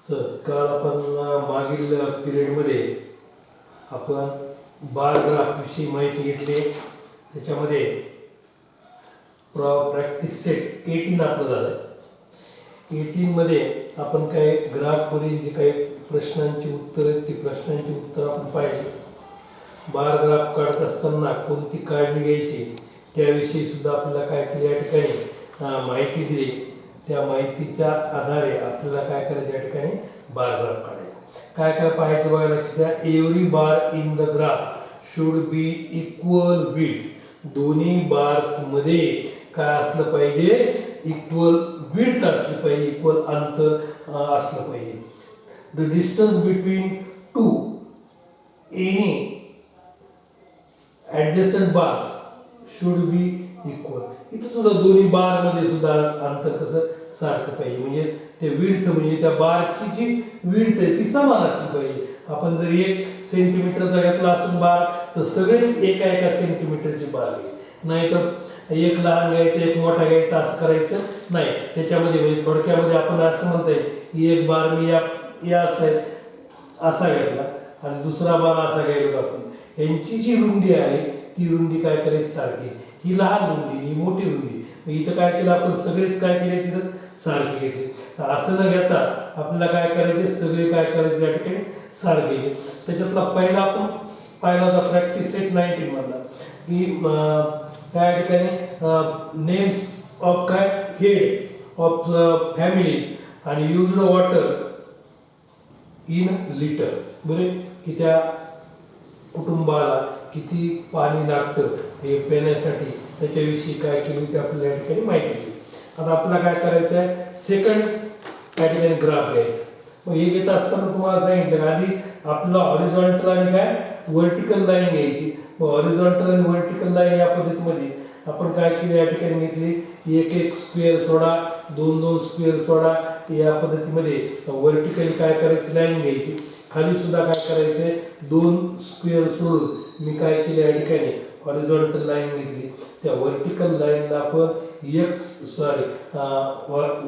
तर काल आपण मागील पिरियडमध्ये आपण बार ग्राफ विषयी माहिती घेतली. त्याच्यामध्ये प्रॅक्टिस सेट 18 आपलं झालं. 18 मध्ये आपण काय ग्राफवरील जे काही प्रश्नांची उत्तरं आहेत ती प्रश्नांची उत्तरं आपण पाहिली. बार ग्राफ काढत असताना कोणती काळजी घ्यायची त्याविषयी सुद्धा आपल्याला काय केले या ठिकाणी माहिती दिली. त्या माहितीच्या आधारे आपल्याला काय करायचं या ठिकाणी बार ग्राफ काढायचा. काय काय पाहायचं बघा, लक्ष द्या. Every bar in the graph should be equal width. दोन्ही बार मध्ये काय असलं पाहिजे, इक्वल विड्थ असली पाहिजे, इक्वल अंतर असलं पाहिजे. The distance between two any adjacent bars should be equal. इथं सुद्धा दोन्ही बार मध्ये सुद्धा अंतर कसं सारखं पाहिजे, म्हणजे ते विड्थ म्हणजे त्या बारची जी विड्थ आहे ती समान असली पाहिजे. आपण जर 1 सेंटीमीटरचा घेतला असेल बार तर सगळेच एका सेंटीमीटरची बार आहे. नाही तर एक लहान घ्यायचं एक मोठा घ्यायचा असं करायचं नाही. त्याच्यामध्ये म्हणजे थोडक्यामध्ये आपण असं म्हणता येईल, एक बार मी या असा घेतला आणि दुसरा बार असा घ्यायला आपण. यांची जी रुंदी आहे ती रुंदी काय करायची सारखी. ही लहान रुंदी ही मोठी रुंदी. इथं काय केलं आपण सगळेच काय केले तिथं सारखे घेतले. तर असं न घेता आपल्याला काय करायचे, सगळे काय करायचे या ठिकाणी सारखे घेतले. त्याच्यातला पहिला आपण पाहिला होता प्रॅक्टिस सेट 19 मधला की काय ठिकाणी नेम्स ऑफ काय हेड ऑफ फॅमिली आणि युज्ड वॉटर इन लिटर. बरे की त्या कुटुंबाला किती पाणी लागतं हे पिण्यासाठी त्याच्याविषयी काय केली ते आपल्याला या ठिकाणी माहिती दिली. आता आपल्याला काय करायचं आहे, सेकंड त्या ठिकाणी ग्राफ घ्यायचा. मग हे घेत असताना तुम्हाला सांगितलं आधी आपल्याला हॉरिझॉन्टल आणि काय व्हर्टिकल लाईन घ्यायची. मग हॉरिझॉन्टल आणि व्हर्टिकल लाईन या पद्धतीमध्ये आपण काय केले या ठिकाणी घेतली, एक स्क्वेअर सोडा, 2 स्क्वेअर सोडा. या पद्धतीमध्ये व्हर्टिकली काय करायची लाईन घ्यायची. खाली सुद्धा काय करायचे 2 स्क्वेअर सोडून मी काय केले या ठिकाणी हॉरिझॉन्टल लाईन घेतली. त्या व्हर्टिकल लाईनला आपण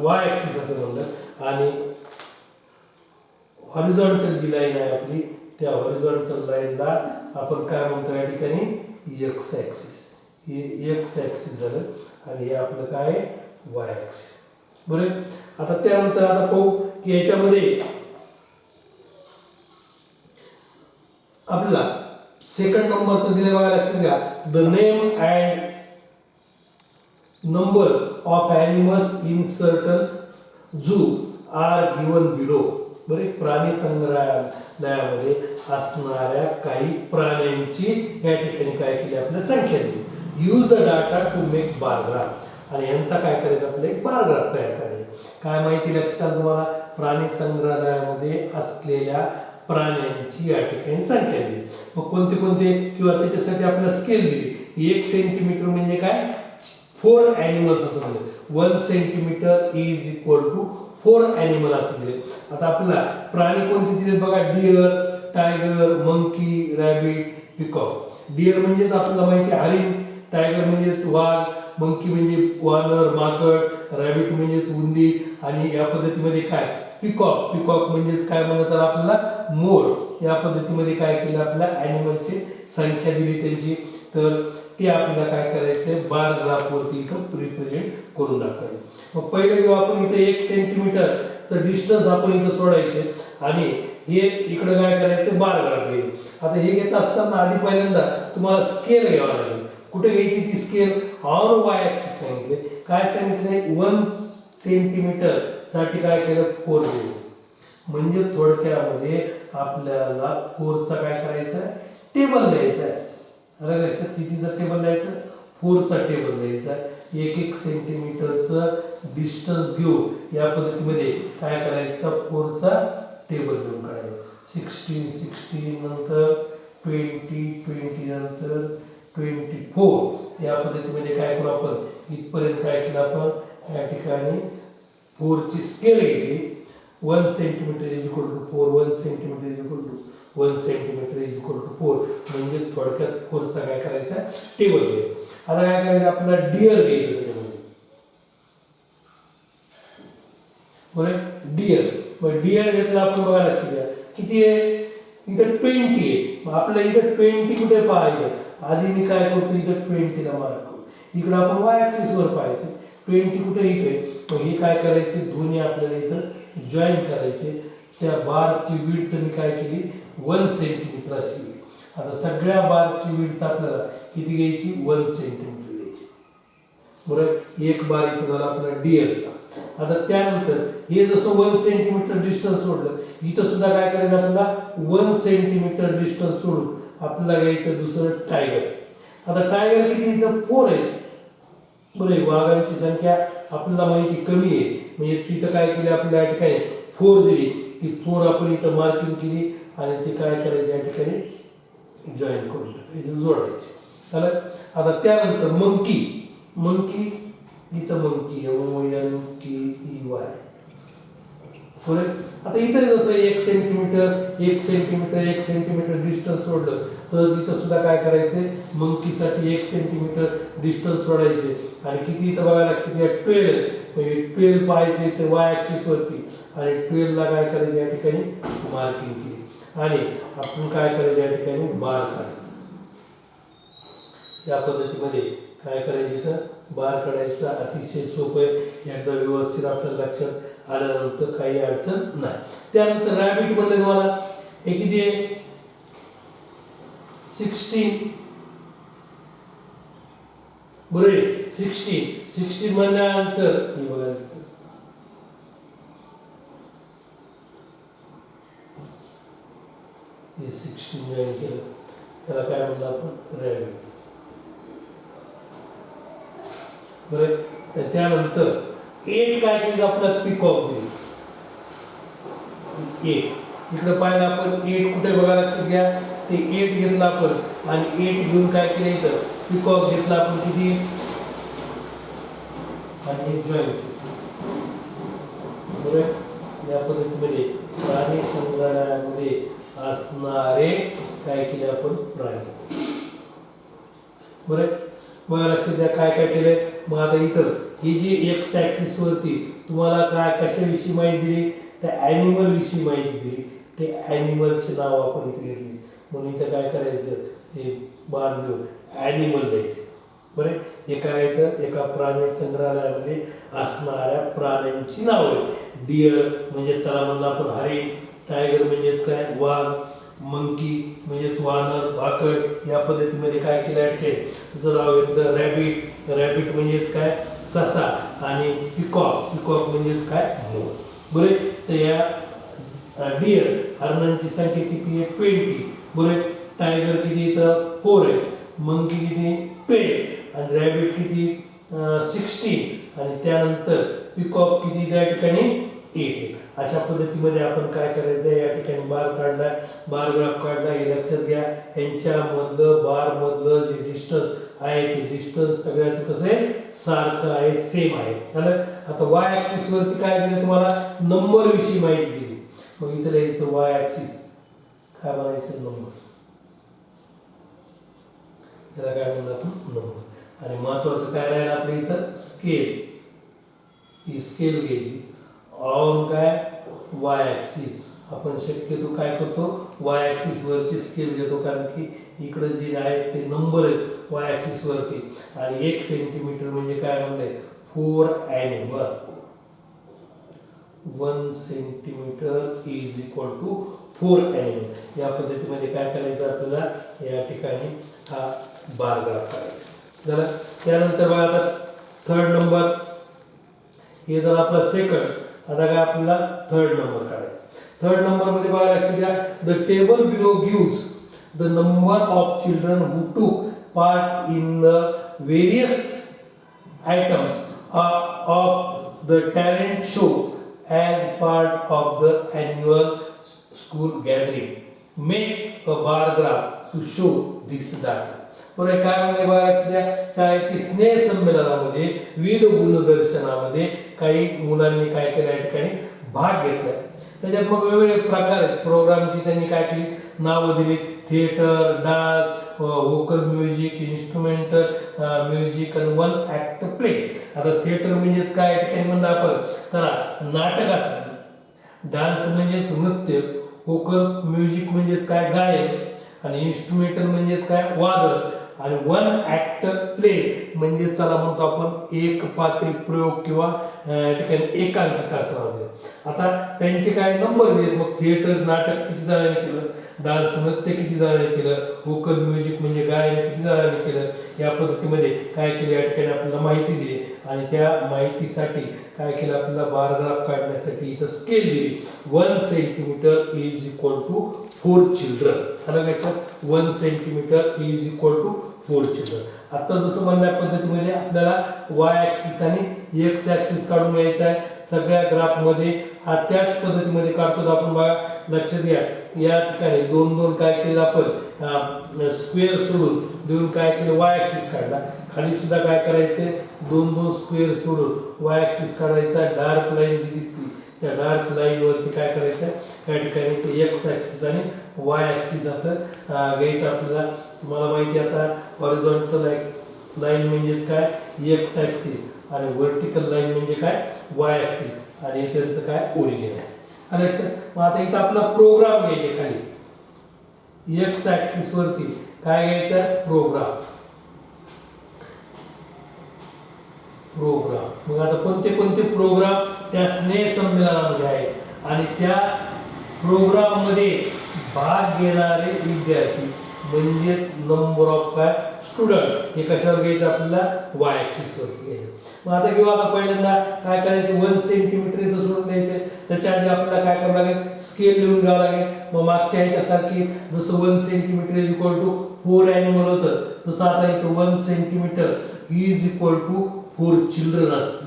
वाय ॲक्सिस असं म्हणलं आणि हॉरिझॉन्टल जी लाईन आहे आपली त्या हॉरिझॉन्टल लाईनला आपण काय म्हणतो या ठिकाणी एक्स ॲक्सिस. हे एक्स ॲक्सिस झालं आणि हे आपलं काय वाय ॲक्सिस. बरं, आता त्यानंतर आता पाहू की याच्यामध्ये आपल्याला सेकंड नंबरचं दिले बघा, लक्षात घ्या. The name and number of animals in certain zoo are given below. बरे, प्राणी संग्रहालयामध्ये असणाऱ्या काही प्राण्यांची या ठिकाणी काय केली आपल्याला संख्या दिली. Use the data to make bar graph. आणि यांचा काय करायचं आपल्याला एक बार ग्राफ तयार करायचा. काय माहिती लक्षात तुम्हाला, प्राणी संग्रहालयामध्ये असलेल्या प्राण्यांची या ठिकाणी संख्या दिली. मग कोणते कोणते किंवा त्याच्यासाठी आपल्याला स्केल दिली. 1 सेंटीमीटर म्हणजे काय 4 ॲनिमल्स असं दिलं. 1 centimetre is equal to 4 animal असं दिले. आता आपल्याला प्राणी कोणते दिले बघा, deer, tiger, monkey, rabbit, peacock. Deer म्हणजेच आपल्याला माहिती आहे हरिण, टायगर म्हणजेच वाघ, मंकी म्हणजे वानर माकड, रॅबिट म्हणजेच उंदीर आणि या पद्धतीमध्ये काय पिकॉक. पिकॉक म्हणजेच काय म्हणतात आपल्याला मोर. या पद्धतीमध्ये काय केलं आपल्याला ॲनिमलची संख्या दिली त्यांची. तर ते आपल्याला काय करायचं बार ग्राफवरती इथं रिप्रेझेंट करून दाखवायचं. मग पहिले जेव्हा आपण इथे 1 सेंटीमीटरचं डिस्टन्स आपण इथं सोडायचं आणि हे इकडं काय करायचं बार ग्राफ घ्यायचं. आता हे घेत असताना आधी पहिल्यांदा तुम्हाला स्केल घ्यावा लागेल. कुठे घ्यायची ती स्केल, ऑन वाय ॲक्सिस सांगितले. काय सांगितले 1 सेंटीमीटर साठी काय केलं 4 दिलं. म्हणजे थोडक्यामध्ये आपल्याला 4चा काय करायचा टेबल द्यायचा आहे. लक्षात कितीचा टेबल द्यायचा 4चा टेबल द्यायचा. 1 सेंटीमीटरचं डिस्टन्स घेऊ या पद्धतीमध्ये काय करायचं 4चा टेबल घेऊन काढायचं. 16 नंतर 20 नंतर 24 या पद्धतीमध्ये काय करू आपण इथपर्यंत काय केलं आपण या ठिकाणी 4ची स्केल घेतली. 1 centimetre is equal to 4, 1 centimetre is equal to 1 centimetre is equal to 4. म्हणजे थोडक्यात 4चा काय करायचा टेबल घ्यायचा. आता काय करायचं आपल्याला डिअर घ्यायचं त्याच्यामध्ये. बरं, डिअर मग डीएल घेतला आपण, बघा लक्ष द्या किती आहे, इथं 20 आहे. मग आपल्या इथं 20 कुठे पाहायचं, आधी मी काय करतो इथं 20 ला मार्क करतो. इकडे आपण वाय ऍक्सिस वर पाहायचं 20 कुठे इथे. मग हे काय करायचे, दोन्ही आपल्याला इथं जॉईन करायचे. त्या बारची विड्थ मी काय केली 1 सेंटीमीटर अशी. आता सगळ्या बारची विड्थ आपल्याला किती घ्यायची, 1 सेंटीमीटर घ्यायची. बरोबर, एक बार इथं झाला आपला डीएलचा. आता त्यानंतर हे जसं 1 सेंटीमीटर डिस्टन्स सोडलं, इथं सुद्धा काय करायचं आपल्याला 1 सेंटीमीटर डिस्टन्स सोडून आपल्याला घ्यायचं दुसरं टायगर. आता टायगर किती इथं 4 आहे. बरं, वाघांची संख्या आपल्याला माहिती कमी आहे, म्हणजे तिथं काय केलं आपल्या या ठिकाणी 4 दिली. ती 4 आपण इथं मार्किंग केली आणि ती काय करायची या ठिकाणी जॉईन करून टाकायची, जोडायची. चालेल. आता त्यानंतर मंकी, मंकी इथं मंकी MONKEY. बरोबर. आता इथं जसं 1 सेंटीमीटर 1 सेंटीमीटर 1 सेंटीमीटर डिस्टन्स सोडलं, तर इथं सुद्धा काय करायचे, मंकीसाठी 1 सेंटीमीटर डिस्टन्स सोडायचे. आणि किती इथं बघायला लक्षात घ्या 12. म्हणजे 12 पाहायचे इथे वाय ऍक्सिस वरती, आणि 12 ला काय करायचं या ठिकाणी मार्किंग केली. आणि आपण काय करायचं या ठिकाणी बार काढायचं. या पद्धतीमध्ये काय करायचं, इथं बार काढायचं अतिशय सोपं आहे. एकदा व्यवस्थित आपल्या लक्षात आल्यानंतर काही अडचण नाही. त्यानंतर रॅबिट म्हणलं तुम्हाला, हे किती आहे 16. बरोबर, 16 म्हणल्यानंतर हे बघा हे 16 जॉईन केलं, त्याला काय म्हणलं आपण रॅबिट. बरं, त्यानंतर 8 काय केलं आपला पिकॉक दिली. 8 इकडे पाहिलं आपण 8 कुठे बघा लक्षात घ्या, ते 8 घेतला आपण आणि 8 घेऊन काय केलं इथं पिकॉक घेतला आपण किती आणि एक जॉईन केलं. बरं, या पद्धतीमध्ये प्राणी संग्रहालयामध्ये असणारे काय केले आपण प्राणी. बरं, बघा लक्षात द्या काय काय केलंय. मग आता इथं ही जी एक्स ऍक्सिस वरती तुम्हाला काय कशाविषयी माहिती दिली, त्या ॲनिमल विषयी माहिती दिली. ते ॲनिमलचे नाव आपण इथे घेतली, म्हणून इथं काय करायचं, हे बाण घेऊन ॲनिमल द्यायचं. बरे, हे काय येतं, एका प्राणी संग्रहालयामध्ये असणाऱ्या प्राण्यांची नावं. डिअर म्हणजे त्याला म्हणलं आपण हरिण, टायगर म्हणजेच काय वाघ, मंकी म्हणजेच वानर, भाकड. या पद्धतीमध्ये काय केलं आहे, जर नाव घेतलं रॅबिट, रॅबिट म्हणजेच काय ससा, आणि पिकॉक, पिकॉक म्हणजेच काय मोर. बरे, तर या डिअर हरणांची संख्या किती आहे 20. बरे, टायगर किती इथं 4 आहे, मंकी किती 12, आणि रॅबिट किती 16, आणि त्यानंतर पिकॉक किती त्या ठिकाणी 8. अशा पद्धतीमध्ये आपण काय करायचं, या ठिकाणी बार काढला, बार ग्राफ काढला. हे लक्षात घ्या, यांच्यामधलं बार मधलं जे डिस्टन्स आहे ते डिस्टन्स सगळ्याचं कसं आहे सारखं आहे, सेम आहे. आता वाय ऍक्सिस वरती काय दिलं तुम्हाला, नंबर विषयी माहिती दिली. मग इथं लिहायचं वाय ऍक्सिस काय म्हणायचं नंबर, याला काय म्हणलं आपण नंबर. आणि महत्वाचं काय राहिलं आपल्या इथं स्केल, ही स्केल घ्यायची ऑन काय वाय ऍक्सिस. आपण शक्यतो काय करतो वाय ऍक्सिस वरची स्केल घेतो, कारण की इकडे जे आहेत ते नंबर आहेत वाय ऍक्सिस वरती. आणि 1 सेंटीमीटर म्हणजे काय म्हणलंय 4 animal. 1 centimetre is equal to 4 animal. या पद्धतीमध्ये काय करायचं आपल्याला, या ठिकाणी हा बार ग्राफ करायचा झाला. त्यानंतर बघा आता 3rd नंबर, हे झाला आपला सेकंड. आता काय आपल्याला 3rd नंबर काढायचा. 3rd नंबर मध्ये बघा लक्षात घ्या, the table below gives the number of children who took part in the various items of the talent show as part of the annual school gathering. Make a bar graph to show this data. बरं, काय म्हणजे बघा शाळेतील स्नेह संमेलनामध्ये विविध गुणदर्शनामध्ये काही मुलांनी काय केलं, या ठिकाणी भाग घेतला. त्याच्यात मग वेगवेगळे प्रकार आहेत प्रोग्रामची. त्यांनी काय केली नावं दिली, theatre, dance, vocal music, instrumental music आणि 1 ॲक्ट प्ले. आता थिएटर म्हणजेच काय, या ठिकाणी म्हणलं आपण त्याला नाटक असतं. डान्स म्हणजेच नृत्य, व्होकल म्युझिक म्हणजेच काय गायन, आणि इन्स्ट्रुमेंटल म्हणजेच काय वादन, आणि वन ऍक्ट प्ले म्हणजे त्याला म्हणतो आपण एक पात्री प्रयोग किंवा ठिकाणी एकांकिका असं म्हणतो. आता त्यांचे काय नंबर दिलेत, मग थिएटर नाटक किती जणांनी केलं, डान्स नृत्य किती जणांनी केलं, व्होकल म्युझिक म्हणजे गायन किती जणांनी केलं, या पद्धतीमध्ये काय केलं या ठिकाणी आपल्याला माहिती दिली. आणि त्या माहितीसाठी काय केलं आपल्याला बार ग्राफ काढण्यासाठी इथं स्केल दिली. 1 centimetre is equal to 4 children. आलं लक्षात, 1 centimetre is equal to 4 children. आता जसं म्हणल्या पद्धतीमध्ये आपल्याला वाय ऍक्सिस आणि एक्स ऍक्सिस काढून घ्यायचा आहे. सगळ्या ग्राफमध्ये हा त्याच पद्धतीमध्ये काढतो आपण. बघा लक्ष द्या, या ठिकाणी दोन दोन काय केलं आपण स्क्वेअर सोडून देऊन काय केलं वाय ऍक्सिस काढला. खाली सुद्धा काय करायचे, दोन दोन स्क्वेअर सोडून वाय ऍक्सिस काढायचा. डार्क लाईन जी दिसते त्या डार्क लाईन वरती काय करायचं या ठिकाणी ते एक्स ऍक्सिस आणि वाय ऍक्सिस असं घ्यायचं आपल्याला. तुम्हाला माहिती आता हॉरिझॉन्टल लाईन म्हणजेच काय एक्स ऍक्सिस आणि व्हर्टिकल लाईन म्हणजे काय वाय ऍक्सिस, आणि त्यांचं काय ओरिजिन आहे. आणि मग आता इथं आपला प्रोग्राम घ्यायचे. खाली एक्स ऍक्सिस वरती काय घ्यायचं प्रोग्राम. मग आता कोणते कोणते प्रोग्राम त्या स्नेह संमेलनामध्ये आहेत आणि त्या प्रोग्राम मध्ये भाग घेणारे विद्यार्थी म्हणजे नंबर ऑफ काय स्टुडंट हे कशावर घ्यायचं आपल्याला वाय ऍक्सिस वरती घ्यायचं. मग आता घेऊ आता पहिल्यांदा काय करायचं 1 सेंटीमीटर इथं सोडून द्यायचं. त्याच्या आधी आपल्याला काय करावं लागेल स्केल लिहून घ्यावं लागेल. मग मागच्या ह्याच्यासारखी जसं 1 centimetre is equal to 4 animal होतं तसं आता इथं 1 centimetre is equal to 4 children असते.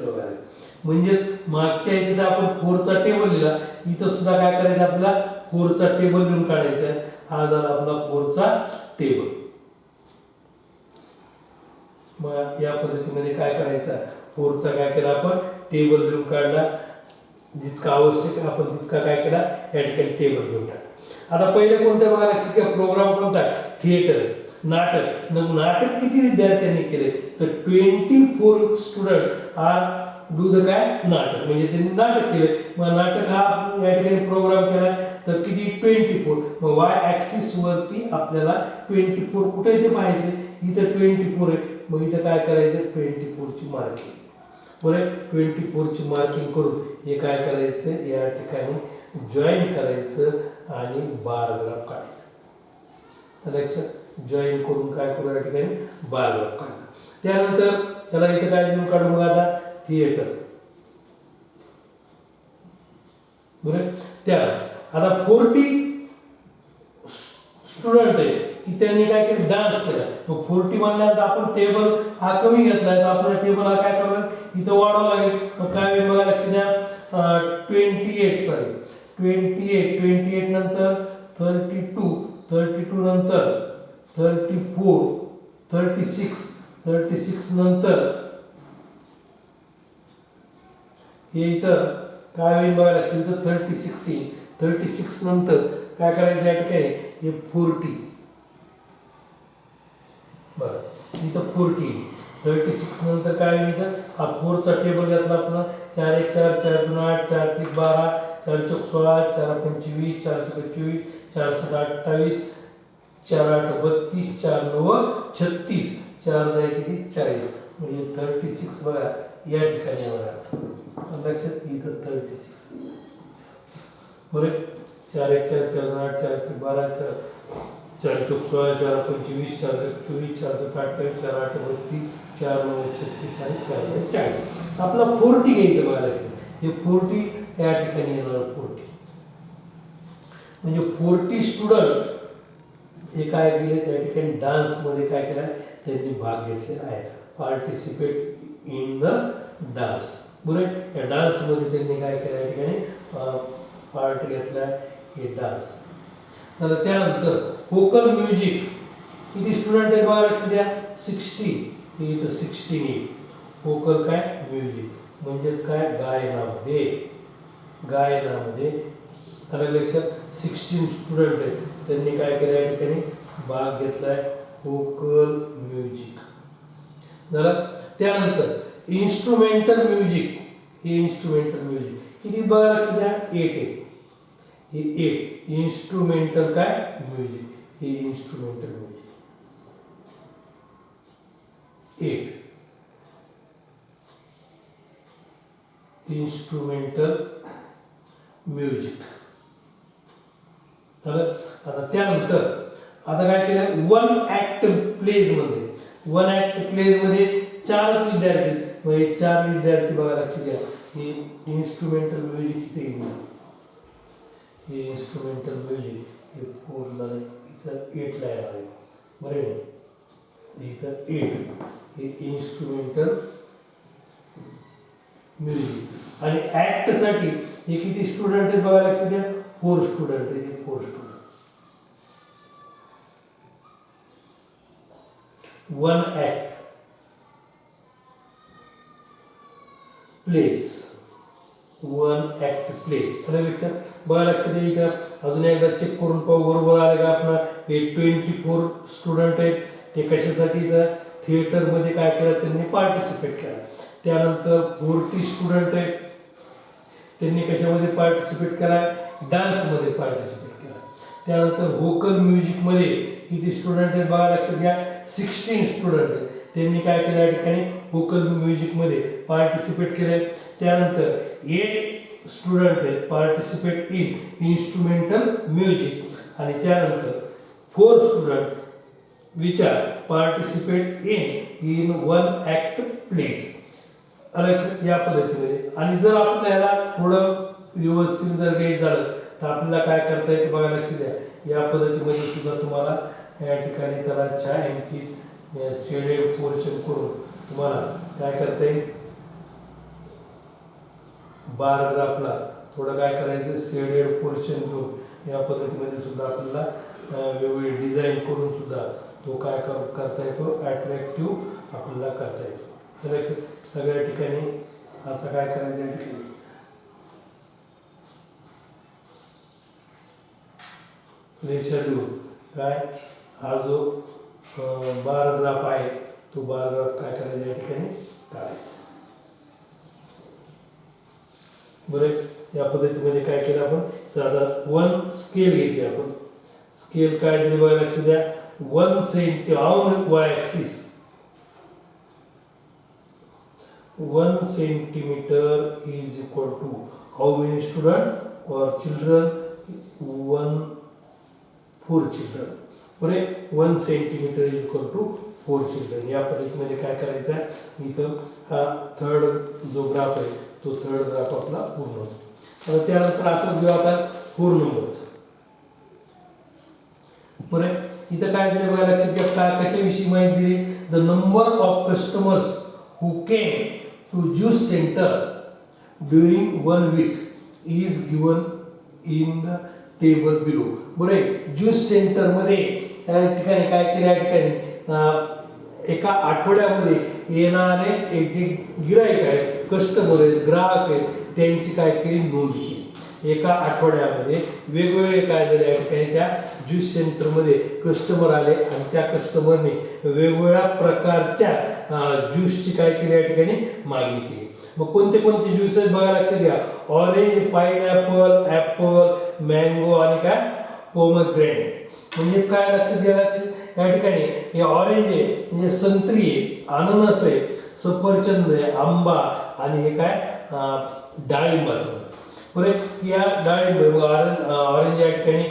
म्हणजे मागच्या ह्याच्यात आपण 4चा टेबल लिहिला, इथं सुद्धा काय करायचं आपल्याला 4चा टेबल लिहून काढायचा आहे. हा झाला आपला 4चा टेबल. मग या पद्धतीमध्ये काय करायचं 4चा काय केला आपण टेबल लिहून काढला. जितका आवश्यक आपण तितका काय केला या ठिकाणी टेबल लिहून टाकला. आता पहिले कोणत्या बघा लक्षात प्रोग्राम कोणता थिएटर नाटक. मग नाटक किती विद्यार्थ्यांनी केले तर 24 स्टुडंट आर डू द काय नाटक म्हणजे त्यांनी नाटक केले. मग नाटक हा या ठिकाणी प्रोग्राम केला तर किती 24. मग वाय ऍक्सिस वरती आपल्याला 24 कुठे ते पाहायचे इथं 24 आहे. मग इथं काय करायचं 24 ची मार्किंग. बरं 24 ची मार्किंग करून हे काय करायचं या ठिकाणी जॉईन करायचं आणि बार ग्राफ काढायचं. लक्षात जॉईन करून काय करू या ठिकाणी बार ग्राफ काढला. त्यानंतर त्याला इथं काय लिहून काढू मग आता थिएटर. बरं त्या आता 40 स्टुडंट आहे की त्यांनी काय केलं डान्स केला. मग 40 म्हणल्यानंतर आपण टेबल हा कमी घेतलाय तर आपला टेबल हा काय करणार इथं वाढवावं लागेल. मग काय वेळ बघा लक्ष द्या 28 नंतर 32 नंतर 34 36 नंतर हे इथं काय होईल बघा लक्ष इथं 36 नंतर काय करायचं या ठिकाणी हे 40. बरं इथं 40 36 नंतर काय होईल इथं हा 4चा टेबल घेतला आपण 4 1 4 4 2 8 4 3 12 4 4 16 4 25 4 24 4 7 28 4 8 32 4 9 36 4 10 किती 40 म्हणजे 36 बघा या ठिकाणी येणार लक्षात इथं 36. बरं 4 1 4 4 8 4 3 12 4 4 16 4 25 4 24 4 7 28 4 8 32 4 9 36 आणि 4 40. आपला 40 घ्यायचं बघा हे 40 या ठिकाणी येणार 40 म्हणजे 40 स्टुडंट हे काय केले त्या ठिकाणी डान्स मध्ये काय केलं त्यांनी भाग घेतलेला आहे. Participate in the dance. बरोबर या डान्स मध्ये त्यांनी काय केलं या ठिकाणी पार्ट घेतला हे डान्स. त्यानंतर व्होकल म्युझिक किती स्टुडंट आहेत बघा लक्ष द्या 60 ते इथं 16 व्होकल काय म्युझिक म्हणजेच काय गायनामध्ये आलं लक्षात 16 स्टुडंट आहेत त्यांनी काय केलं या ठिकाणी भाग घेतलाय व्होकल म्युझिक झालं. त्यानंतर इन्स्ट्रुमेंटल म्युझिक हे इन्स्ट्रुमेंटल म्युझिक किती बघा लक्ष द्या 8 आहे. हे 8 इन्स्ट्रुमेंटल काय म्युझिक, हे इन्स्ट्रुमेंटल म्युझिक 8 इन्स्ट्रुमेंटल म्युझिक झालं. आता त्यानंतर आता काय केलं, वन ऍक्ट प्लेज मध्ये, वन ऍक्ट प्लेज मध्ये 4च विद्यार्थी, मग हे 4 विद्यार्थी बघा लक्ष द्या. हे इन्स्ट्रुमेंटल म्युझिक इथे येईल, हे इन्स्ट्रुमेंटल म्युझिक हे 4 ला इथं 8 ला येणार आहे बरोबर, इथं 8 हे इन्स्ट्रुमेंटल म्युझिक. आणि ऍक्ट साठी हे किती स्टुडंट आहेत बघा लक्ष द्या, 4 स्टुडंट आहेत, 4 student. One act place, one act place. त्यापेक्षा बघा लक्ष द्या इथं अजून एकदा चेक करून पाहू बरोबर आले का आपण. हे 24 स्टुडंट आहेत, ते कशासाठी इथं थिएटरमध्ये काय केलं त्यांनी पार्टिसिपेट केला. त्यानंतर 40 स्टुडंट आहेत, त्यांनी कशामध्ये पार्टिसिपेट केला, डान्समध्ये पार्टिसिपेट केला. त्यानंतर व्होकल म्युझिकमध्ये किती स्टुडंट आहेत बघा लक्ष द्या, 16 स्टुडंट आहेत, त्यांनी काय केलं या ठिकाणी व्होकल म्युझिकमध्ये पार्टिसिपेट केले. त्यानंतर 8 स्टुडंट आहेत पार्टिसिपेट इन इन्स्ट्रुमेंटल म्युझिक. आणि त्यानंतर 4 student which are participate in one act place. या पद्धतीमध्ये. आणि जर आपल्याला थोडं व्यवस्थित जर काही झालं तर आपल्याला काय करता येतं बघा लक्ष द्या, या पद्धतीमध्ये सुद्धा तुम्हाला या ठिकाणी त्याला छायांकित शेडेड पोर्शन करून तुम्हाला काय करता येईल, बारग्राफला थोडं काय करायचं शेडेड पोर्शन घेऊन या पद्धतीमध्ये सुद्धा आपल्याला वेगवेगळे डिझाईन करून सुद्धा तो काय करता येतो, अट्रॅक्टिव्ह आपल्याला करता येतो. तर सगळ्या ठिकाणी असं काय करायचं या ठिकाणी लेक्चर देऊन काय हा जो बारग्राफ आहे तो बारग्राफ काय करायचा या ठिकाणी काढायचा बरं. या पद्धतीमध्ये काय केलं आपण, तर आता वन स्केल घेतली आपण. स्केल काय दिली बघा लक्ष द्या, 1 centimetre on Y axis, 1 centimeter is equal to how many student or children, 4 children. बरे 1 centimeter is equal to 4 children. या पद्धतीमध्ये काय करायचं आहे, इथं हा थर्ड जो ग्राफ आहे तो थर्ड ग्राफ आपला पूर्ण होतो. आता त्यानंतर असं घेऊ आता 4 नंबरचं. बरे इथं काय दिलं बघा लक्षात घ्या, काय कशाविषयी माहिती दिली, the number of customers who came to juice center during 1 week is given in the table below. बरे ज्यूस सेंटर मध्ये या ठिकाणी काय केलं, या ठिकाणी एका आठवड्यामध्ये येणारे एक जे गिराईक आहेत, कस्टमर आहेत, ग्राहक आहेत, त्यांची काय केली नोंद केली. एका आठवड्यामध्ये वेगवेगळे काय झाले या ठिकाणी त्या ज्यूस सेंटरमध्ये कस्टमर आले आणि त्या कस्टमरने वेगवेगळ्या प्रकारच्या ज्यूसची काय केली या ठिकाणी मागणी केली. मग कोणते कोणते ज्यूस आहेत बघा लक्ष द्या, ऑरेंज, पाइनॲपल, ॲपल, मँगो आणि काय पोमग्रेनेट. म्हणजे काय लक्ष द्या, या ठिकाणी हे ऑरेंज आहे म्हणजे संत्री आहे, अननस आहे, सफरचंद आहे, आंबा आणि हे काय डाळिंबाचं. बरं या डाळिंब ऑरेंज या ठिकाणी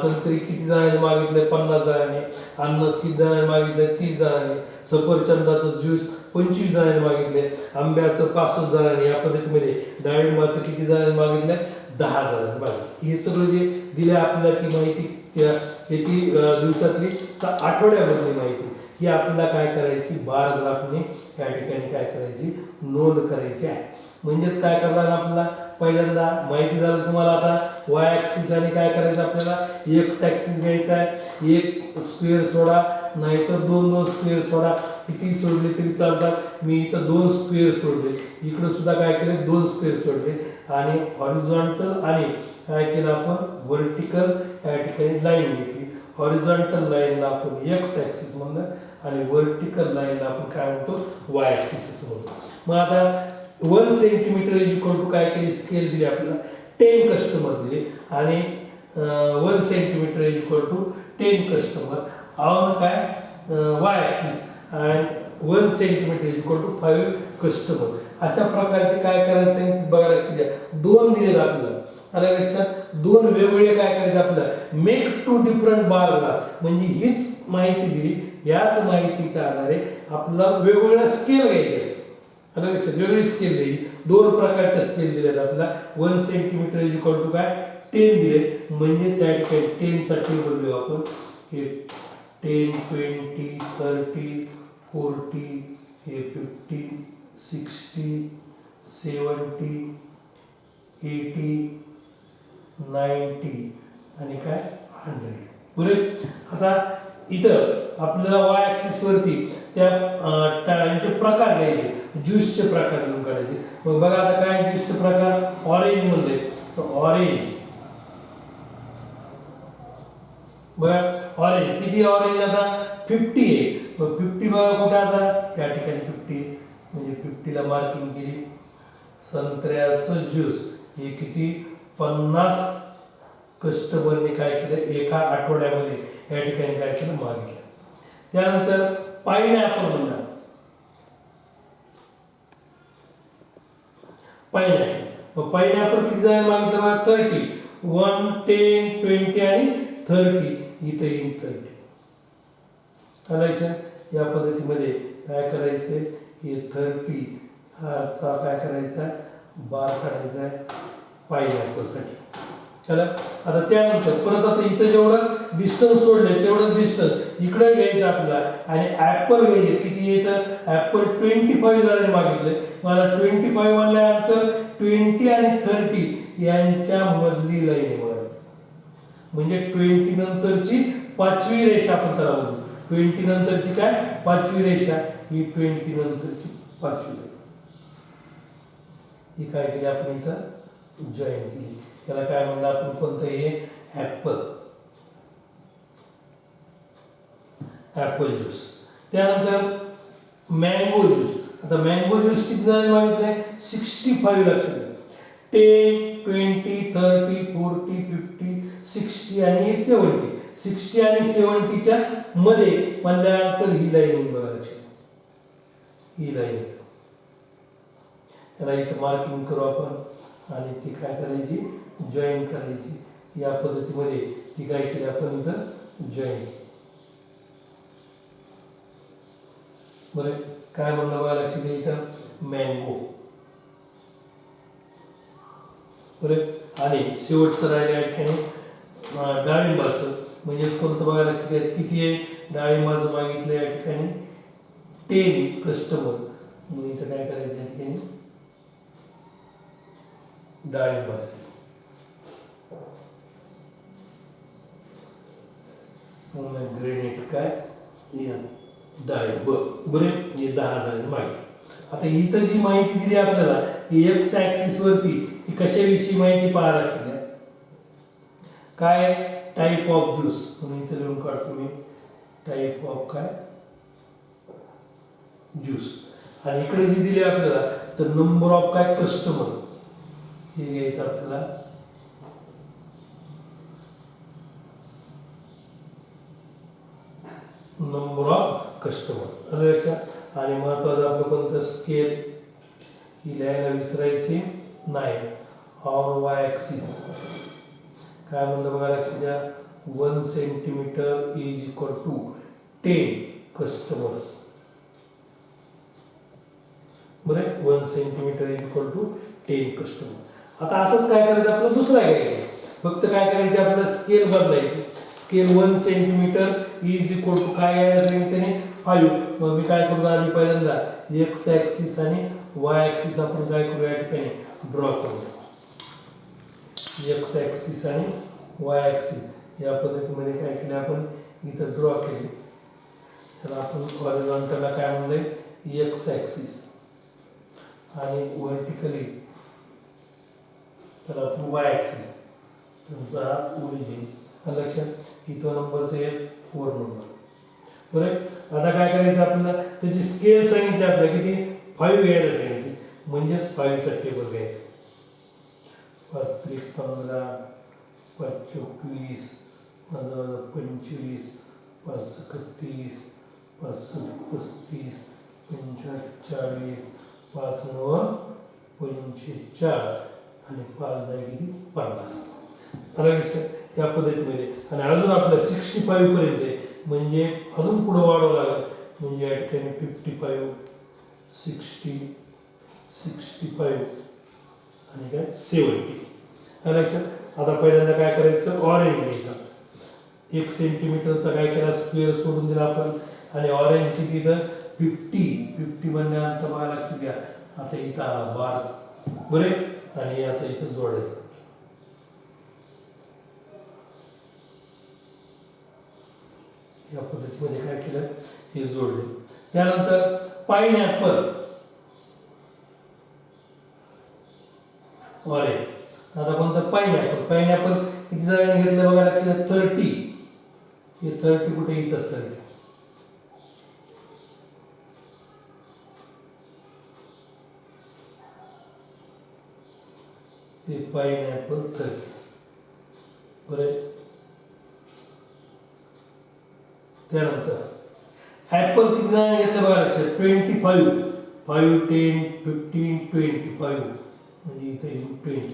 संत्री किती जणांनी मागितले, 50 जणांनी, अननस किती जणांनी मागितले, 30 जणांनी, सफरचंदाचं ज्यूस 25 जणांनी मागितले, आंब्याचं 65 जणांनी, या पद्धतीमध्ये डाळिंबाचं किती जणांनी मागितले, 10 जणांनी मागितले. हे सगळं जे दिले आपल्याला ती माहिती किती दिवसातली तर आठवड्यामधली माहिती ही आपल्याला काय करायची, बार ग्राफने या ठिकाणी काय करायची नोंद करायची आहे. म्हणजेच काय करणार आपल्याला पहिल्यांदा माहिती झालं तुम्हाला. आता वाय ॲक्सिस आणि काय करायचं आपल्याला एक्स ॲक्सिस घ्यायचा आहे, एक स्क्वेअर सोडा नाहीतर 2 स्क्वेअर सोडा, किती सोडले तरी चालतात. मी इथं 2 स्क्वेअर सोडले, इकडे सुद्धा काय केले 2 स्क्वेअर सोडले आणि हॉरिझॉन्टल आणि काय केलं आपण व्हर्टिकल या ठिकाणी लाईन घेतली. हॉरिझॉन्टल लाईनला आपण एक्स ॲक्सिस म्हणलं आणि व्हर्टिकल लाईनला आपण काय म्हणतो वाय ॲक्सिस असं म्हणतो. मग आता 1 सेंटीमीटर इज इक्वल टू काय केली स्केल दिली आपल्याला 10 कस्टमर दिले आणि 1 centimetre is equal to 10 customer on काय Y axis and 1 centimetre is equal to 5 customer. अशा प्रकारचे काय करायचं बघा, लक्षात द्या. दोन दिलेत आपल्याला, आलं लक्षात. दोन वेगवेगळे काय करायचे आपल्याला, make two different bar graph. म्हणजे हीच माहिती दिली, याच माहितीच्या आधारे आपल्याला वेगवेगळ्या स्केल घ्यायचे. आलं लक्षात, वेगळी स्केल दिली. दोन प्रकारच्या स्केल दिल्यात आपल्याला. 1 सेंटीमीटर इज इक्वल टू काय 10 दिले. म्हणजे त्या ठिकाणी 10 चा टेबल लिहू आपण. हे 10, 20, 30, 40, हे 50, 60, 70, 80, 90 आणि काय 100. बरोबर. आता इथं आपल्याला वाय ॲक्सिस वरती त्या यांचे प्रकार घ्यायचे, ज्यूसचे प्रकार लिहून काढायचे. मग बघा आता काय ज्यूसचे प्रकार, ऑरेंज म्हणले तर ऑरेंज. बघा ऑरेंज किती, ऑरेंज आता 50 आहे. मग 50 बघा कुठे आता या ठिकाणी 50 म्हणजे 50 ला मार्किंग केली. संत्र्याचं ज्यूस हे किती 50 कस्टमरने काय केलं एका आठवड्यामध्ये या ठिकाणी काय केलं मागितलं. त्यानंतर पाइनॲपल म्हणला, पाइनॲपल. पाइनॲपल किती जण मागितलं बघा 30. 1, 10, 20 आणि 30. इथे येईल 30. चालायचं. या पद्धतीमध्ये काय करायचंय, हे 30 चा काय करायचा बार काढायचा आहे पाइनॲपलसाठी. चला आता त्यानंतर परत आता इथं जेवढं डिस्टन्स सोडले तेवढं डिस्टन्स इकडे घ्यायचं आपल्याला आणि ॲपल घ्यायचे. किती येतं, ॲपल 25 जणांनी मागितले. मला 25 म्हणल्यानंतर 20 आणि 30 यांच्या मधली लाईन आहे मला. म्हणजे 20 नंतरची पाचवी रेषा आपण त्याला म्हणतो. 20 नंतरची काय पाचवी रेषा, ही 20 नंतरची पाचवी रेषा. ही काय केली आपण इथं जॉईन केली. त्याला काय म्हणलं आपण, कोणतं हे ॲपल, ॲपल ज्यूस. त्यानंतर मँगो ज्यूस. आता मँगो ज्यूस किती जणांनी मागितलंय 65 लक्षात घ्या. 10, 20, 30, 40, 50, 60 आणि 70. 60 आणि 70च्या मध्ये म्हणल्यानंतर ही लाईन बघा लक्षात, ही लाईन त्याला इथं मार्किंग करू आपण आणि ती काय करायची जॉईन करायची. या पद्धतीमध्ये ती काय केली आपण इथं जॉईन केली. बरं काय म्हणलं बघा लक्षात घ्या इथं मँगो. बरं आणि शेवटचं राहिलं या ठिकाणी डाळिंबाचं. म्हणजेच कोणतं बघा लक्षात घ्या किती आहे डाळिंबाचं मागितलं या ठिकाणी 10 कस्टमर. मग इथं काय करायचं या ठिकाणी डाळिंबाचं ग्रेनेट काय डाळिंब. बरे हे 10 जणांनी माहिती. आता इथं जी माहिती दिली आपल्याला एक्स ॲक्सिस वरती ही कशाविषयी माहिती पाहायला लागते काय टाईप ऑफ ज्यूस. म्हणून इथं लिहून काढतो मी टाईप ऑफ काय ज्यूस. आणि इकडे जी दिली आपल्याला तर नंबर ऑफ काय कस्टमर हे घ्यायचं आपल्याला. नंबर ऑफ कस्टमर आलं लक्षात. आणि महत्वाचं आपलं कोणतं स्केल ही लिहायला विसरायची नाही. ऑन वाय ॲक्सिस काय म्हणलं बघा लक्षात द्या 1 centimetre is equal to 10 customers. बरं 1 centimetre is equal to 10 customer. आता असंच काय करायचं आपलं दुसरा घ्यायचं. फक्त काय करायचं आपल्याला स्केल बदलायची. Scale 1 centimetre is equal to काय घ्यायला सांगितलं 5. मग मी काय करू आधी पहिल्यांदा एक्स ॲक्सिस आणि वाय ॲक्सिस आपण काय करू या ठिकाणी ड्रॉ करू. एक्स ॲक्सिस आणि वाय ॲक्सिस या पद्धतीमध्ये काय केलं आपण इथं ड्रॉ केले. तर आपण हॉरिझॉन्टलला काय म्हणलंय एक्स ॲक्सिस आणि व्हर्टिकली तर आपण वाय ॲक्सिस तुमचा ओरिजिन लक्षात. इथं नंबर ते 4 नंबर. बरं आता काय करायचं आपल्याला त्याची स्केल सांगितली आपल्याला किती 5 घ्यायला सांगितली. म्हणजेच 5 चा टेबल घ्यायचा. 5 त्रिक 15, 5 चौक 20, 25, 5 सक 30, 5 सक 35, 5 40, 5 9 45 आणि 5 10 किती 50. आलं लक्षात या पद्धतीमध्ये. आणि अजून आपल्या 65 पर्यंत आहे, म्हणजे अजून पुढे वाढवावं लागेल. म्हणजे या ठिकाणी 55, 60, 65 आणि काय 70. आलं लक्षात. आता पहिल्यांदा काय करायचं, ऑरेंज घ्यायचा. 1 सेंटीमीटरचा काय केला स्क्वेअर सोडून दिला आपण. आणि ऑरेंज किती इथं 50 म्हणल्यानंतर मला लक्षात घ्या. आता इथं आला 12 बरे. आणि आता इथं जोडायचं. या पद्धतीमध्ये काय केलं हे जोडले. त्यानंतर पाइनएपल ऑरेंज. आता कोणतं पाइनएपल किती जणांनी घेतलं बघा लक्षात 30. हे 30 कुठे इथं 30. हे पाइनएपल 30 बरं. त्यानंतर ऍपल किती जणांनी घेतलं बघा लक्षात 25. 5 10 15 25 म्हणजे इथे 25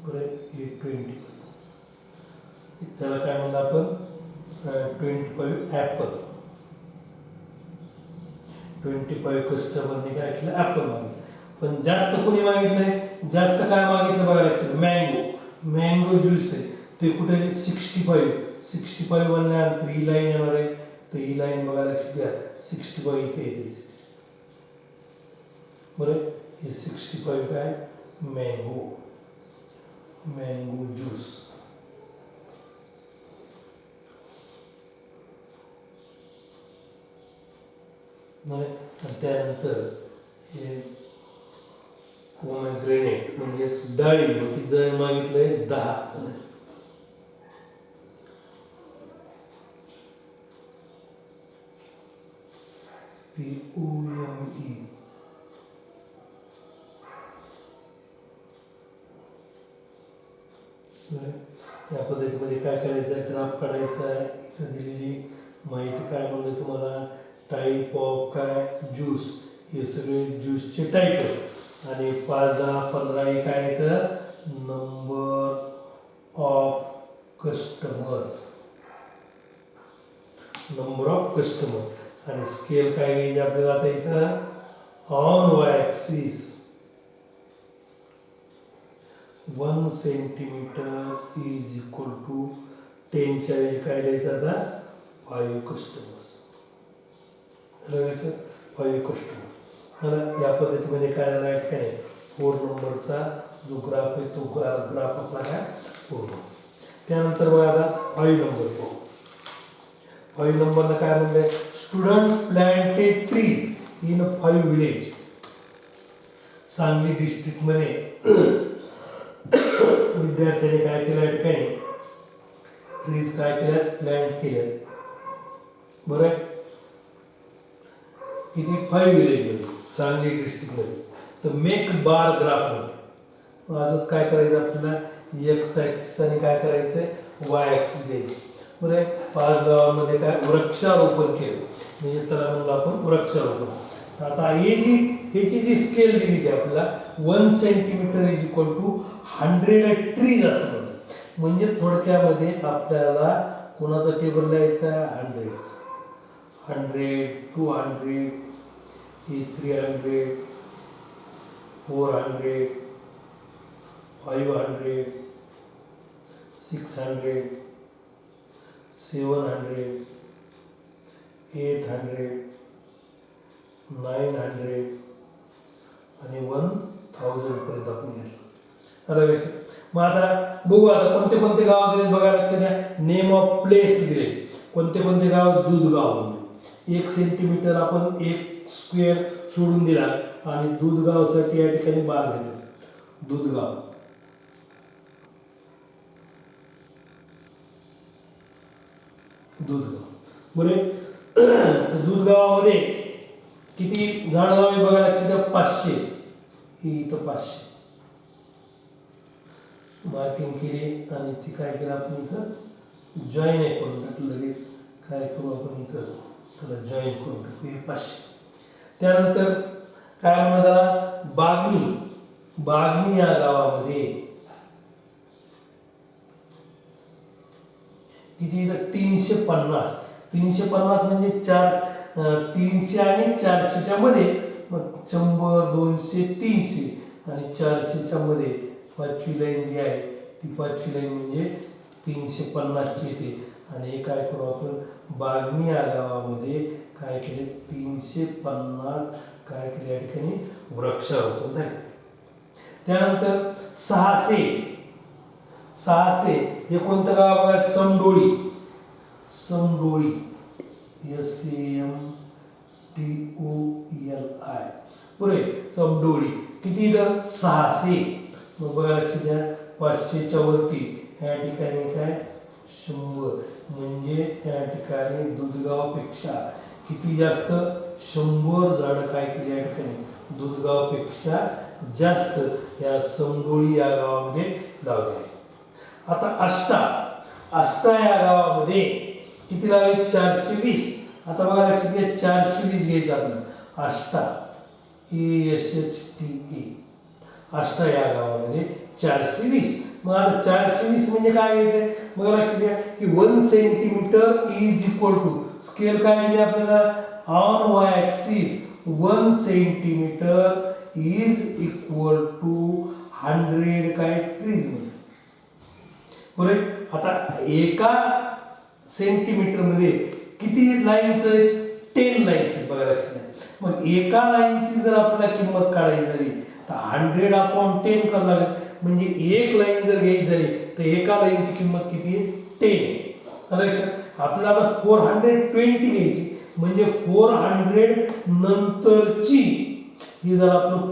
बरं. हे 25 त्याला काय म्हणलं आपण 25 ऍपल. 25 कस्टमरने काय केलं ऍपल मागितलं. पण जास्त कोणी मागितलंय, जास्त काय मागितलं बघा लक्षात मँगो ज्यूस आहे ते कुठे 65 म्हणल्यानंतर ही लाईन येणार आहे. तर ही लाईन बघा लक्षात द्या 65 इथे येते बरं. हे 65 काय मँगो ज्यूस. बरं. त्यानंतर हे पोमेग्रेनेट म्हणजे डाळिंब किती जण मागितलंय 10. POME. या पद्धतीमध्ये काय करायचं ग्राफ काढायचा आहे. इथं दिलेली माहिती काय म्हणलं तुम्हाला टाईप ऑफ काय ज्यूस. हे सगळे ज्यूसचे टाईप आहेत. आणि 5 10 15 हे काय येतं नंबर ऑफ कस्टमर. आणि स्केल काय घ्यायची आपल्याला आता इथं on Y axis 1 centimetre is equal to 10 च्या वेळी काय लिहायचं आता 5 कस्टमर्स. 5 कस्टमर. या पद्धतीमध्ये काय झालं आहे काय 4 नंबरचा जो ग्राफ आहे तो ग्राफ आपला काय पूर्ण. त्यानंतर बघा आता 5 नंबर 5 नंबरला काय म्हणलंय student planted trees in 5 village. Sangli district मध्ये विद्यार्थ्यांनी काय केलं या ठिकाणी ट्रीज काय केल्यात प्लांट केल्यात बरं. किती 5 विलेज मध्ये सांगली डिस्ट्रिक्ट मध्ये. तर मेक बार ग्राफ मध्ये आजच काय करायचं आपल्याला एक्स ॲक्सिस आणि काय करायचंय वाय ॲक्सिस द्यायचे बरं. 5 गावांमध्ये काय वृक्षारोपण केलं म्हणजे त्याला म्हणलं आपण वृक्षारोपण. आता ह्याची जी स्केल दिली ती आपल्याला 1 centimetre is equal to 100 trees असं म्हणलं. म्हणजे थोडक्यामध्ये आपल्याला कोणाचा टेबल लिहायचा 100 200 300 400 500 600 700 800 900 आणि 1000 पर्यंत आपण घेतलं. मग आता बघू आता कोणते कोणते गाव दिले बघायला लागते. नेम ऑफ प्लेस दिले. कोणते कोणते गाव दूधगाव म्हणजे 1 सेंटीमीटर आपण 1 स्क्वेअर सोडून दिला आणि दूधगावसाठी या ठिकाणी बार घेतला. दूधगाव बरे. दूधगावामध्ये किती झाड लावले बघायला लागते 500 हे इथं 500 मार्किंग केली आणि ती काय केलं आपण इथं जॉईन आहे करून टाकलं. लगेच काय करू आपण इथं त्याला जॉईन करून टाकू. हे 500. त्यानंतर काय म्हणलं त्याला बागणी. बागणी या गावामध्ये किती इथं 350. 350 म्हणजे 300 आणि 400च्या मध्ये. मग 100 200 300 आणि 400च्या मध्ये 5वी लाईन जी आहे ती 5वी लाईन म्हणजे 350 ची येते. आणि हे काय करू आपण बागणी या गावामध्ये काय केले 350 काय केले या ठिकाणी वृक्षारोपण झाले. त्यानंतर 600. 600 हे कोणतं गाव बघा समडोळी. समडोळी SAMDOELI पुरे समडोळी. किती इथं 600. मग बघा लक्ष द्या 500च्या वरती या ठिकाणी काय 100 म्हणजे या ठिकाणी दुधगावपेक्षा किती जास्त 100 झाडं काय केली या ठिकाणी दुधगावपेक्षा जास्त या समडोळी या गावामध्ये लावले आहे. आता आष्टा. आष्टा या गावामध्ये किती लावले 420. आता बघा लक्षात घ्या 420 घ्यायचं आपलं. आष्टा ASHTA आष्टा या गावामध्ये 420. मग आता 420 म्हणजे काय घ्यायचंय बघा लक्षात घ्या की 1 centimetre is equal to scale काय दिली आपल्याला on y axis 1 centimetre is equal to 100 काय ट्रीज. बरोबर. आता एका सेंटीमीटर मध्ये किती लाईन्स आहेत 10 लाईन्स आहेत बघा लक्षात घ्या. मग एका लाईनची जर आपल्याला किंमत काढायची झाली तर 100/10 करावं लागेल. म्हणजे एक लाईन जर घ्यायची झाली तर एका लाईनची किंमत किती आहे 10. लक्षात आपल्याला 420 घ्यायची म्हणजे 400 नंतरची ही जर आपलं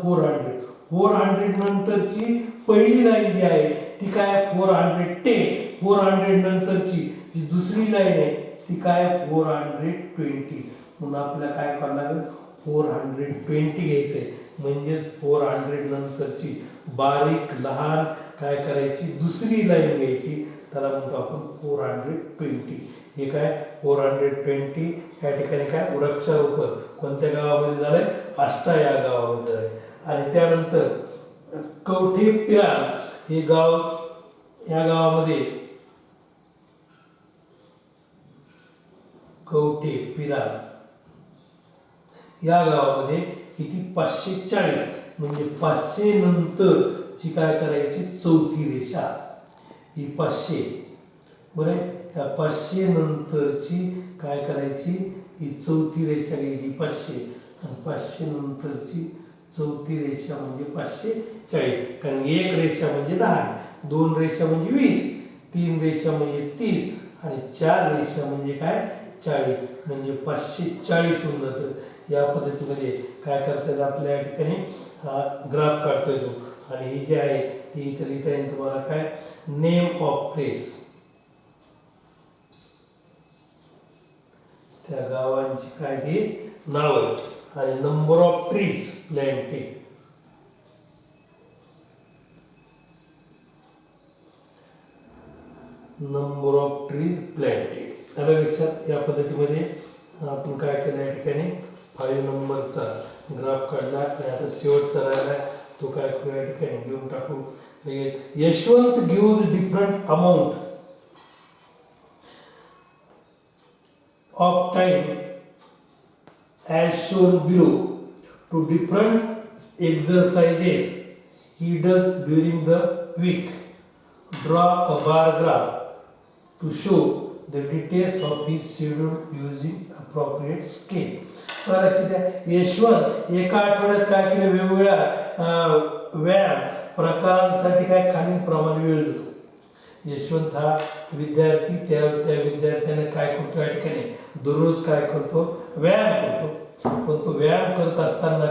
400 नंतरची पहिली लाईन जी आहे ती काय 410. 400 नंतरची जी दुसरी लाईन आहे ती काय 420. म्हणून आपल्याला काय करावं लागेल 420 घ्यायचंय. म्हणजेच 400 नंतरची बारीक लहान काय करायची दुसरी लाईन घ्यायची त्याला म्हणतो आपण 420. हे काय 420 या ठिकाणी काय वृक्षारोपण कोणत्या गावामध्ये झालंय आष्टा या गावामध्ये झालंय. आणि त्यानंतर कवठे पिरान हे गाव. या गावामध्ये कवठे पिरान या गावामध्ये किती 540 म्हणजे 500 नंतर ची काय करायची चौथी रेषा ही 500. बरं या 500 नंतरची काय करायची ही चौथी रेषा घ्यायची 500 आणि 500 नंतरची चौथी रेषा म्हणजे 540. कारण एक रेषा म्हणजे 10, 2 रेषा म्हणजे 20, 3 रेषा म्हणजे 30 आणि 4 रेषा म्हणजे काय 40 म्हणजे 540 होऊन जातं. या पद्धतीमध्ये काय करतात आपल्या या ठिकाणी ग्राफ काढतोय तो. आणि ही जी आहे ती इथं लिहिता येईल तुम्हाला काय नेम ऑफ प्लेस त्या गावांची काय ती नाव आहे आणि number of trees प्लॅन्टेड. Number of trees प्लॅन्टेड. त्याला लक्षात या पद्धतीमध्ये आपण काय केलं या ठिकाणी 5 नंबरचा ग्राफ काढला. आता शेवटचा राहिला तो काय करू या ठिकाणी घेऊन टाकू. Yashwant gives different amount of time as shown below to different exercises he does during the week. Draw a bar graph to show the details of his schedule using appropriate scale. Yashwant एका आठवड्यात काय केले वेगवेगळ्या व्यायाम प्रकारांसाठी काय खालीलप्रमाणे वेळ देतो. यशवंत हा विद्यार्थी त्या विद्यार्थ्याने काय करतो या ठिकाणी दररोज काय करतो व्यायाम करतो. पण तो व्यायाम करत असताना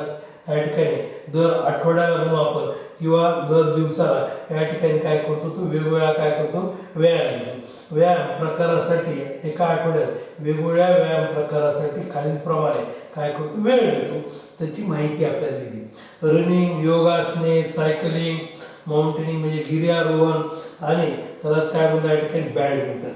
या ठिकाणी दर आठवड्याला म्हणू आपण किंवा दर दिवसाला या ठिकाणी काय करतो तो वेगवेगळा काय करतो व्यायाम घेतो. व्यायाम प्रकारासाठी एका आठवड्यात वेगवेगळ्या व्यायाम प्रकारासाठी खालीलप्रमाणे काय करतो वेळ देतो, त्याची माहिती आपल्याला दिली. रनिंग, योगासने, सायकलिंग, माउंटेनिंग म्हणजे गिर्यारोहण आणि त्यालाच काय म्हणतात या ठिकाणी बॅडमिंटन.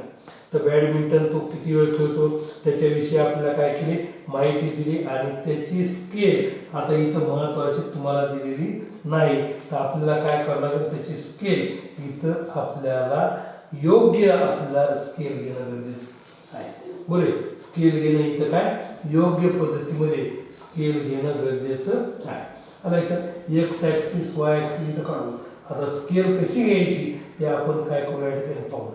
तर बॅडमिंटन तो किती वेळ खेळतो त्याच्याविषयी आपल्याला काय केली माहिती दिली आणि त्याची स्केल आता इथं महत्त्वाची तुम्हाला दिलेली नाही. तर आपल्याला काय करावं लागेल त्याची स्केल इथं आपल्याला योग्य आपल्याला स्केल घेणं गरजेचं आहे. बरोबर, स्केल घेणं इथं काय योग्य पद्धतीमध्ये स्केल घेणं गरजेचं आहे. लक्षात एक्स ॲक्सिस वाय ॲक्सिस इथं काढू. आता स्केल कशी घ्यायची हे आपण काय करू या ठिकाणी पाहू.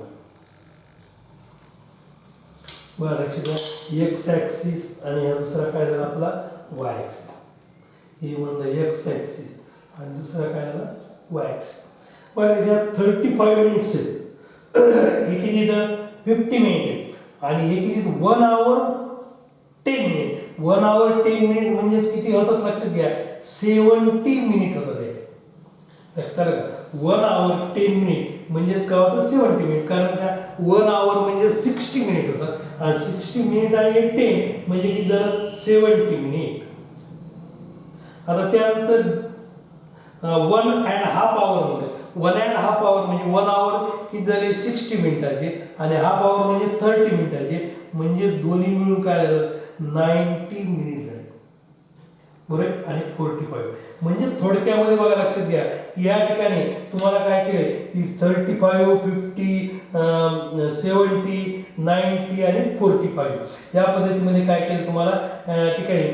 बरं लक्षात घ्या, एक्स ॲक्सिस आणि हा दुसरा काय झाला आपला वाय ॲक्सिस. हे म्हणलं एक्स ॲक्सिस आणि दुसरा काय झाला वाय ॲक्सिस. बरं याच्यात 35 मिनिट्स आहेत. हे किती तर 50 मिनिट आहेत आणि हे किती 1 hour 10 मिनिट. 1 hour 10 मिनिट म्हणजेच किती होतात लक्षात घ्या 70 मिनिट होतात. लक्षात आलं का 1 hour 10 मिनिट म्हणजेच काय होतं 70 मिनिट. कारण का 1 hour म्हणजे 60 मिनिट होतात आणि 60 मिनिट आणि 10 म्हणजे किती झालं 70 मिनिट. आता त्यानंतर 1.5 hour मध्ये 1.5 hour म्हणजे 1 hour किती झाले 60 मिनिटाचे आणि हाफ hour म्हणजे 30 मिनिटाचे म्हणजे दोन्ही मिळून काय झालं 90 मिनिट झाले. बरोबर आणि 45 म्हणजे थोडक्यामध्ये बघा लक्षात घ्या या ठिकाणी तुम्हाला काय केले की 35 50 70 90 आणि 45 या पद्धतीमध्ये काय केलं तुम्हाला ठिकाणी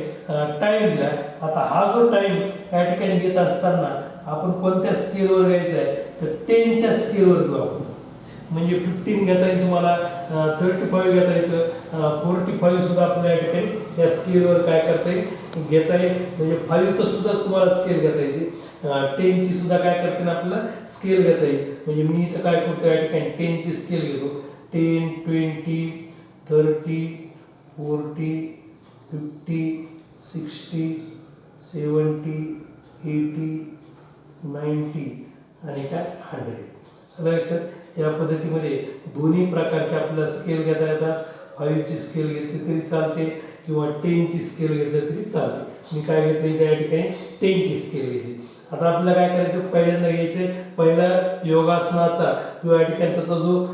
टाइम दिला. आता हा जो टाइम या ठिकाणी घेत असताना आपण कोणत्या स्केलवर घ्यायचा आहे तर 10च्या स्केलवर घेऊ आपण. म्हणजे 15 घेता येईल तुम्हाला 35 घेता येतं 45 सुद्धा आपल्या या ठिकाणी या स्केलवर काय करता येईल घेता येईल. म्हणजे 5चं सुद्धा तुम्हाला स्केल घेता येते 10ची सुद्धा काय करता येईल आपल्याला स्केल घेता येईल. म्हणजे मी इथं काय करतो या ठिकाणी 10ची स्केल घेतो 10 20 30 40 50 60 70 80 90 आणि काय 100. लक्षात या पद्धतीमध्ये दोन्ही प्रकारचे आपल्याला स्केल घेता येतात. 5ची स्केल घेतली तरी चालते किंवा 10ची स्केल घेतली तरी चालते. मी काय घेतली त्या ठिकाणी 10ची स्केल घेतली. आता आपल्याला काय करायचं पहिल्यांदा घ्यायचं पहिला योगासनाचा किंवा या ठिकाणी त्याचा जो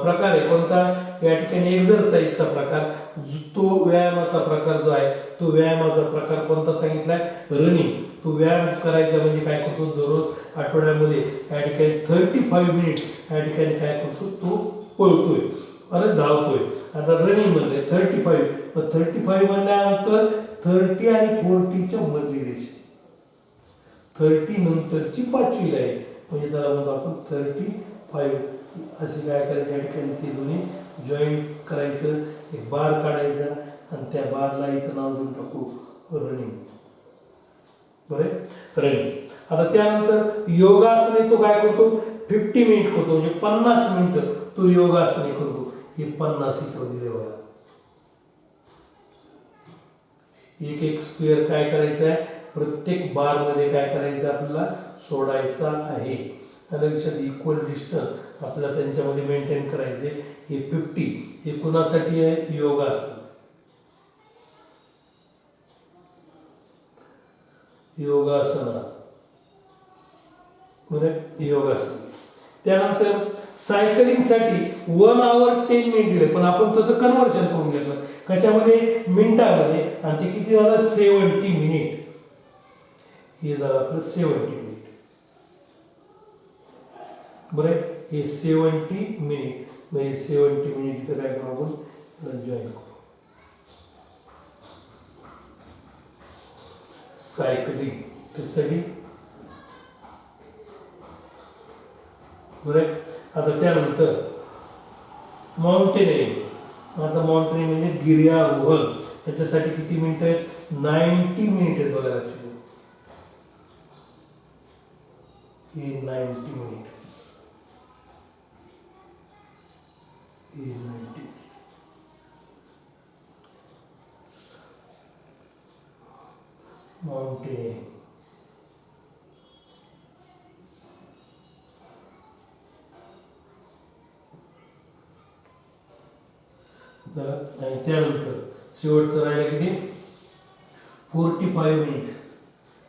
प्रकार आहे कोणता या ठिकाणी एक्झरसाइजचा प्रकार तो व्यायामाचा प्रकार जो आहे तो व्यायामाचा प्रकार कोणता सांगितला आहे रनिंग. तो व्यायाम करायचा म्हणजे काय करतो दररोज आठवड्यामध्ये या ठिकाणी 35 मिनिट या ठिकाणी काय करतो तो पळतोय आणि धावतोय. आता रनिंग म्हणले 35 मग 35 म्हणल्यानंतर 30 आणि 40च्या मधली रेषा 30 नंतरची 5वी लाईन म्हणजे त्याला म्हणतो आपण 35 असे काय करायचं या ठिकाणी ते दोन्ही जॉईंट करायचं एक बार काढायचा आणि त्या बारला इथं नाव देऊन टाकू रनिंग. बरोबर रनिंग. आता त्यानंतर योगासने तो काय करतो 50 मिनिट करतो म्हणजे 50 मिनिटं तो योगासने करतो. हे 50 इथं दिले बघा. एक एक स्क्वेअर काय करायचं आहे प्रत्येक बार मध्ये काय करायचं आपल्याला सोडायचा आहे. लक्षात इक्वल डिस्टन्स आपल्याला त्यांच्यामध्ये मेंटेन करायचे. हे 50 हे कुणासाठी आहे योगासन. योगासन बरं योगासन. त्यानंतर सायकलिंग साठी 1 hour 10 मिनिट दिले पण आपण त्याचं कन्व्हर्जन करून घेतलं कशामध्ये मिनिटामध्ये आणि ते किती झालं 70 मिनिट. हे झालं आपलं 70 मिनिट. बरं हे 70 मिनिट म्हणजे 70 मिनिट इथं काय करू आपण जॉईन करू. सायकलिंग त्यासाठी बरं. आता त्यानंतर माउंटेनिंग. आता माउंटेनिंग म्हणजे गिर्यारोहण त्याच्यासाठी किती मिनिटं आहेत 90 मिनिट आहेत बघा लक्षात. हे 90 मिनिट हे 90. माउंटेनिअरिंग. आणि त्यानंतर शेवटचं राहिलं किती 45 मिनिट,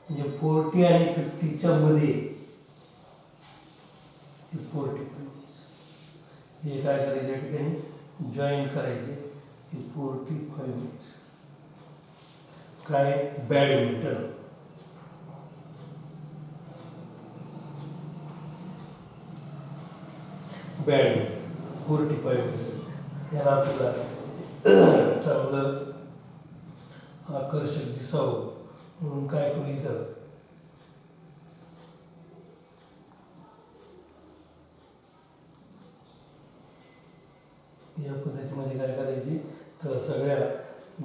म्हणजे 40 आणि 50च्या मध्ये 45 मिनिट्स हे काय करायचं या ठिकाणी जॉईन करायचे 45 मिनिट्स. काय बॅडमिंटन. Badminton 45 minute. याला आपल्याला चांगलं आकर्षक दिसावं म्हणून काय करूया या पद्धतीमध्ये काय करायची तर सगळ्या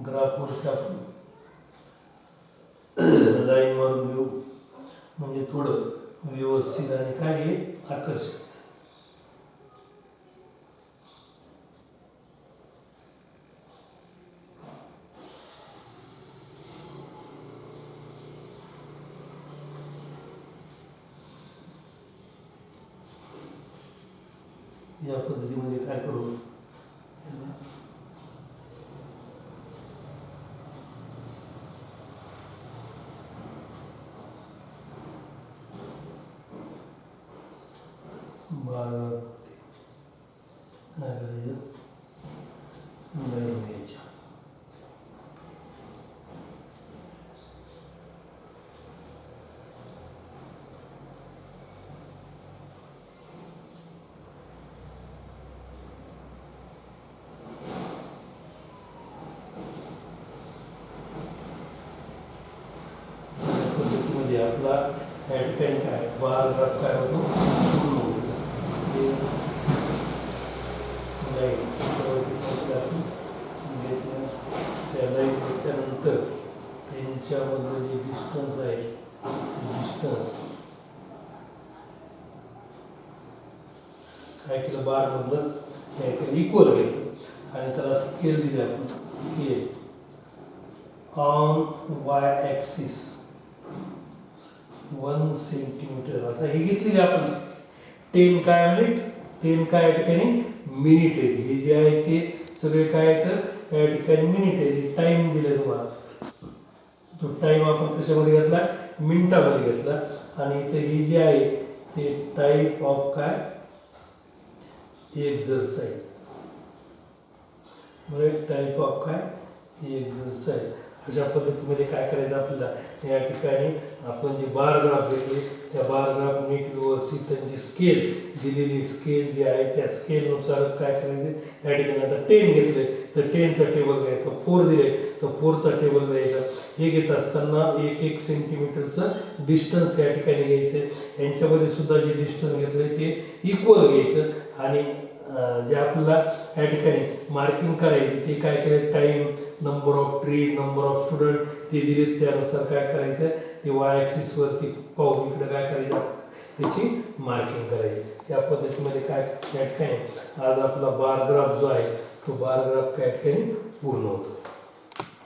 ग्राफवरती आपण लाईन मारून घेऊ म्हणजे थोडं व्यवस्थित आणि काय हे आकर्षक. या पद्धतीमध्ये काय करू बारा काय करायचं लाईन घ्यायच्या. पद्धतीमध्ये आपला या ठिकाणी काय बार ग्राफ काय होतो पूर्ण होतो. त्या लाईन घेतल्यानंतर त्यांच्यामधलं जे डिस्टन्स आहे डिस्टन्स काय केलं बारमधलं काय केलं इक्वल घेतलं आणि त्याला स्केल दिली आपण. Scale on Y axis 1 centimetre. आता ही घेतलेली आपण 10 काय मिनिट 10 काय या ठिकाणी मिनिट आहे. हे जे आहे ते सगळे काय तर या ठिकाणी मिनिट आहे. टाइम दिले तुम्हाला तो टाइम आपण कशामध्ये घेतला मिनिटामध्ये घेतला. आणि इथे ही जे आहे ते टाईप ऑफ काय एक्झरसाइज बरं टाईप ऑफ काय एक्झरसाइज. अशा पद्धतीमध्ये काय करायचं आपल्याला या ठिकाणी आपण जे बार ग्राफ घेतले त्या बार ग्राफ नीट व्यवस्थित त्यांची स्केल दिलेली स्केल जी आहे त्या स्केलनुसारच काय करायचं. या ठिकाणी आता 10 घेतले तर 10चा टेबल घ्यायचा. 4 दिले तर 4चा टेबल घ्यायचा. हे घेत असताना 1 सेंटीमीटरचं डिस्टन्स या ठिकाणी घ्यायचं. यांच्यामध्ये सुद्धा जे डिस्टन्स घेतलं ते इक्वल घ्यायचं. आणि जे आपल्याला या ठिकाणी मार्किंग करायची ते काय केलं time number of tree number of student ते दिलेत त्यानुसार काय करायचं ते वाय ॲक्सिसवरती पाहून इकडे काय करायचं त्याची मार्किंग करायची. त्या पद्धतीमध्ये काय या ठिकाणी आज आपला बार ग्राफ जो आहे तो बार ग्राफ काय ठिकाणी पूर्ण होतो.